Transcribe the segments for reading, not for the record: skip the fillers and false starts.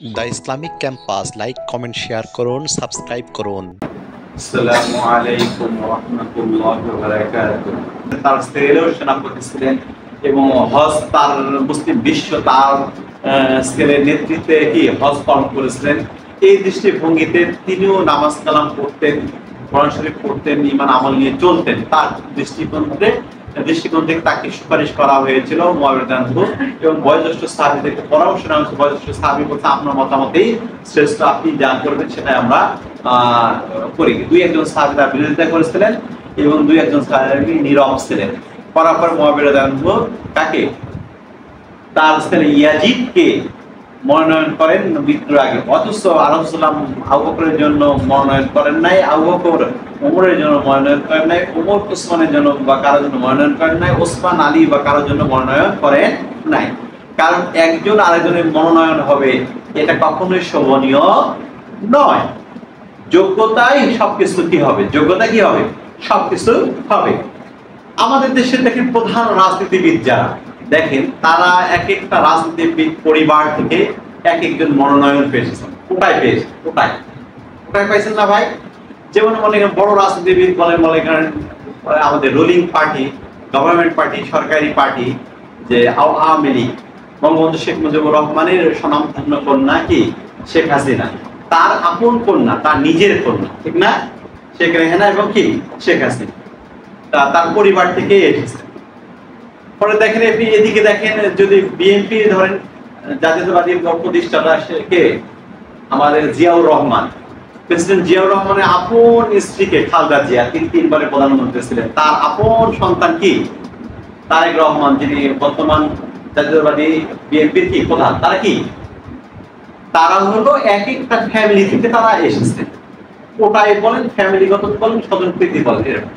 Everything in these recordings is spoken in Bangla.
The Islamic campus like comment share করুন সাবস্ক্রাইব করুন। আসসালামু আলাইকুম ওয়া রাহমাতুল্লাহি ওয়া বারাকাতুহু। তার স্কেলেও সেনাপতি ছিলেন এবং হজ তার মুসলিম বিশ্ব তার স্কেলের নেতৃত্বে কি হজ পালন করেছিলেন। এই দৃষ্টিভঙ্গিতে তিনিও নামাজ কালাম পড়তেন, কোরআন শরীফ পড়তেন, ঈমান আমল নিয়ে চলতেন। তার দৃষ্টিকোণ থেকে তাকে সুপারিশ করা হয়েছিল মুআবিয়া রাদিয়াল্লাহু আনহু এবং বয়োজ্যেষ্ঠ সাহাবীদেরকে পরামর্শ নেওয়া হয়েছে। বয়োজ্যেষ্ঠ সাহাবী বলছে আপনার মতামতেই শ্রেষ্ঠ, আপনি যা করবেন সেটাই আমরা করি। দুই একজন সাহাবী তার বিরোধিতা করেছিলেন এবং দুই একজন সাহাবী নীরব ছিলেন। করার পর মুআবিয়া রাদিয়াল্লাহু আনহু কাকে তার ছেলে ইয়াজিদকে মনোনয়ন করেন মৃত্যুর আগে। অথচ আল্লাহ আবু বকরের জন্য মনোনয়ন করেন নাই, আবু বকর ওমরের জন্য মনোনয়ন করেন নাই, ওমর ওসমানের জন্য বা কারোর জন্য মনোনয়ন করেন নাই, ওসমান আলী বা কারোর জন্য মনোনয়ন করেন নাই। কারণ একজন আরেকজনের মনোনয়ন হবে এটা কখনোই শোভনীয় নয়। যোগ্যতাই সবকিছু কি হবে, যোগ্যতা কি হবে, সবকিছু হবে। আমাদের দেশে দেখেন প্রধান রাজনীতিবিদ যারা দেখেন তারা এক একটা রাজনীতিবিদ পরিবার থেকে এক একজন মনোনয়ন পেয়েছেন। কোটায় পেয়েছেন, কোটায় পাইছেন না ভাই? যেমন মনে করেন বড় রাজনীতিবিদ বলেন, মনে করেন আমাদের রুলিং পার্টি, গভর্নমেন্ট পার্টি, সরকারি পার্টি যে আওয়ামী লীগ, বঙ্গবন্ধু শেখ মুজিবুর রহমানের স্বনামধন্য কন্যা কি শেখ হাসিনা, তার আপন কন্যা, তার নিজের কন্যা, ঠিক না? শেখ রেহানা এবং কি শেখ হাসিনা তার পরিবার থেকে এসেছে। পরে দেখেন আপনি এদিকে দেখেন যদি বিএনপি ধরেন জাতীয়তাবাদী প্রতিষ্ঠাতা কে আমাদের জিয়াউর রহমান, প্রেসিডেন্ট জিয়াউর রহমানের আপন স্ত্রীকে খালেদা জিয়া, তিনি তিনবারের প্রধানমন্ত্রী ছিলেন, তার আপন সন্তান কি তারেক রহমান, যিনি বর্তমান জাতীয়তাবাদী বিএনপির কি প্রধান, তারা কি তারা হলো এক একটা ফ্যামিলি থেকে তারা এসেছে। ওটাই বলেন, ফ্যামিলিগত বলেন, স্বজনপ্রীতি বলেন, এরকম।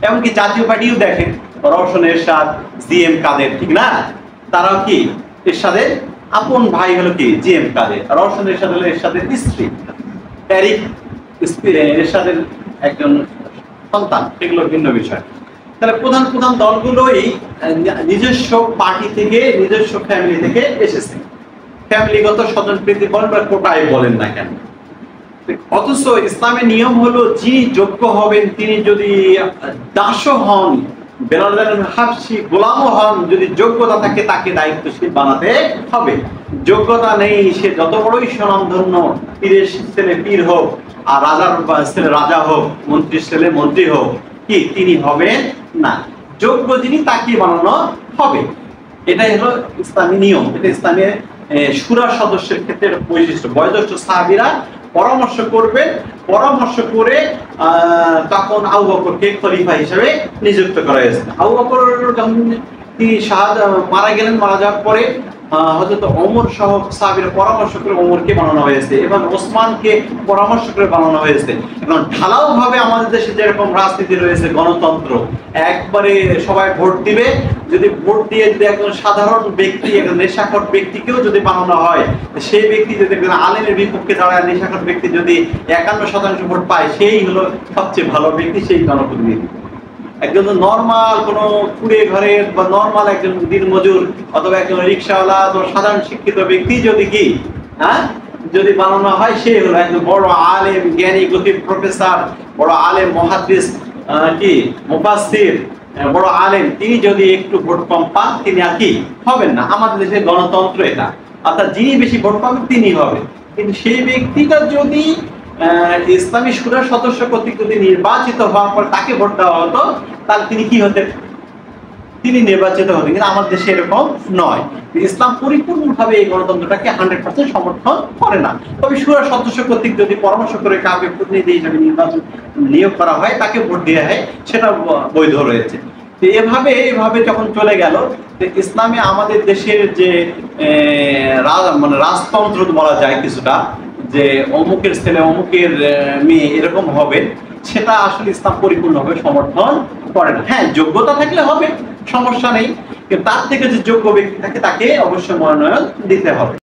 এমনকি জাতীয় পার্টিও দেখেন রওশন এরশাদ, জিএম কাদের, ঠিক না? তারাও কি এরশাদের আপন ভাই হলো কি জিএম কাদের, রওশন এরশাদ হলো এরশাদের স্ত্রী, তারিক এরশাদের একজন সন্তান। এগুলো ভিন্ন বিষয়। তাহলে প্রধান প্রধান দলগুলোই নিজস্ব পার্টি থেকে, নিজস্ব ফ্যামিলি থেকে এসেছে। ফ্যামিলিগত স্বজনপ্রীতি বলেন বা কোটায় বলেন না কেন। অথচ ইসলামের নিয়ম হলো যিনি যোগ্য হবেন, তিনি যদি দাসও হন, হাবশি গোলামও হন, যদি যোগ্যতা থাকে তাকে দায়িত্বশীল বানাতে হবে। যোগ্যতা নেই, সে যত বড়ই স্বনামধন্য পীরের ছেলে পীর হোক, আর রাজার ছেলে রাজা হোক, মন্ত্রীর ছেলে মন্ত্রী হোক, কি তিনি হবেন না। যোগ্য যিনি তাকে বানানো হবে। এটাই হলো ইসলামী নিয়ম। এটা ইসলামের শুরা সদস্যের ক্ষেত্রে বৈশিষ্ট্য। বয়োজ্যেষ্ঠ সাহাবীরা পরামর্শ করবেন, পরামর্শ করে তখন আবু বকরকে খলিফা হিসেবে নিযুক্ত করা হয়েছে। আবু বকর যখন তিনি মারা গেলেন, মারা যাওয়ার পরে হযরত ওমর সহ সাহাবীরা পরামর্শ করে ওমরকে বানানো হয়েছে এবং ওসমানকে পরামর্শ করে বানানো হয়েছে। এখন ঢালাও ভাবে আমাদের দেশে যেরকম রাজনীতি রয়েছে, গণতন্ত্র, একবারে সবাই ভোট দিবে, যদি ভোট দিয়ে যদি একজন সাধারণ ব্যক্তি, একজন নেশাখোর ব্যক্তিকেও যদি বানানো হয়, সেই ব্যক্তি যদি একজন আলেমের বিপক্ষে দাঁড়ায়, নেশাখোর ব্যক্তি যদি 51% ভোট পায়, সেই হলো সবচেয়ে ভালো ব্যক্তি, সেই জনপ্রতিনিধি। একজন নরমাল কোনো কুড়ে ঘরের বা নরমাল একজন দিনমজুর অথবা একজন রিক্সাওয়ালা অথবা সাধারণ শিক্ষিত ব্যক্তি যদি কি যদি বানানো হয়, সে হলো একজন বড় আলেম, জ্ঞানী, গতিব, প্রফেসর, বড় আলেম, মুহাদ্দিস, কি মুফাসসির, বড় আলেম, তিনি যদি একটু ভোট কম পান, তিনি আর কি হবেন না। আমাদের দেশে গণতন্ত্র এটা, অর্থাৎ যিনি বেশি ভোট পাবেন তিনি হবে। কিন্তু সেই ব্যক্তিটা যদি ইসলামী শুরার সদস্য কর্তৃক যদি নির্বাচিত হওয়ার পর তাকে ভোট দেওয়া হতো, তাহলে তিনি কি হতেন, তিনি নির্বাচিত হতেন। কিন্তু আমাদের দেশে এরকম নয়। ইসলাম পরিপূর্ণভাবে এই গণতন্ত্রটাকে 100% সমর্থন করে না। তবে শুরার সদস্য কর্তৃক যদি পরামর্শ করে কাউকে প্রতিনিধি হিসেবে নিয়োগ করা হয়, তাকে ভোট দেওয়া হয়, সেটা বৈধ রয়েছে। এভাবে যখন চলে গেল, ইসলামে আমাদের দেশের যে মানে রাজতন্ত্র বলা যায় কিছুটা, যে অমুকের ছেলে অমুকের মেয়ে এরকম হবে, সেটা আসলে ইসলাম পরিপূর্ণভাবে সমর্থন করে না। হ্যাঁ, যোগ্যতা থাকলে হবে, সমস্যা নেই, কিন্তু তার থেকে যে যোগ্য ব্যক্তি থাকে তাকে অবশ্যই মনোনয়ন দিতে হবে।